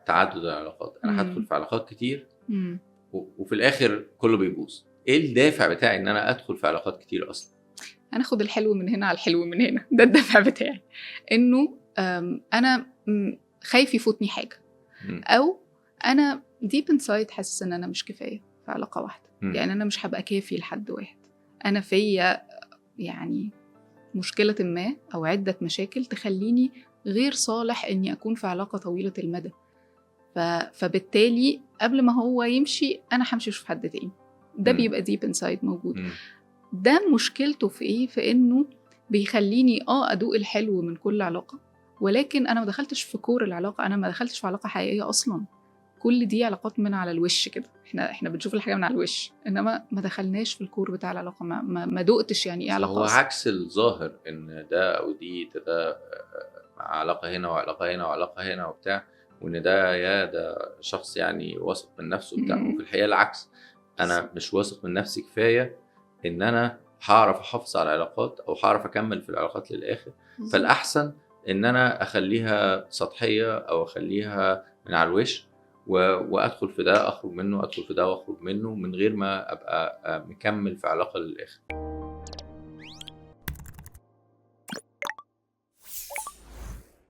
تعدد العلاقات، انا هدخل في علاقات كتير مم. وفي الاخر كله بيبوظ. ايه الدافع بتاعي ان انا ادخل في علاقات كتير اصلا؟ انا اخد الحلو من هنا على الحلو من هنا، ده الدافع بتاعي. انه انا خايف يفوتني حاجه، او انا ديب انسايد حاسس ان انا مش كفايه في علاقه واحده. يعني انا مش هبقى كافي لحد واحد، انا فيا يعني مشكله ما او عده مشاكل تخليني غير صالح اني اكون في علاقه طويله المدى. فبالتالي قبل ما هو يمشي انا همشي في حد تاني. ده بيبقى ديب انسايد موجود. ده مشكلته في ايه؟ في انه بيخليني ادوق الحلو من كل علاقه، ولكن انا ما دخلتش في كور العلاقه، انا ما دخلتش في علاقه حقيقيه اصلا. كل دي علاقات من على الوش كده، احنا بنشوف الحاجه من على الوش، انما ما دخلناش في الكور بتاع العلاقه، ما دقتش يعني ايه علاقه هو اصلا. عكس الظاهر ان ده او دي ده علاقه هنا وعلاقه هنا وعلاقه هنا وبتاع، وان ده شخص يعني واثق من نفسه بتاع، وفي الحقيقه العكس. انا مش واثق من نفسي كفايه ان انا هعرف احافظ على العلاقات او هعرف اكمل في العلاقات للاخر. فالاحسن ان انا اخليها سطحيه او اخليها من على الوش، وادخل في ده اخرج منه، ادخل في ده واخرج منه، من غير ما ابقى مكمل في علاقه للاخر.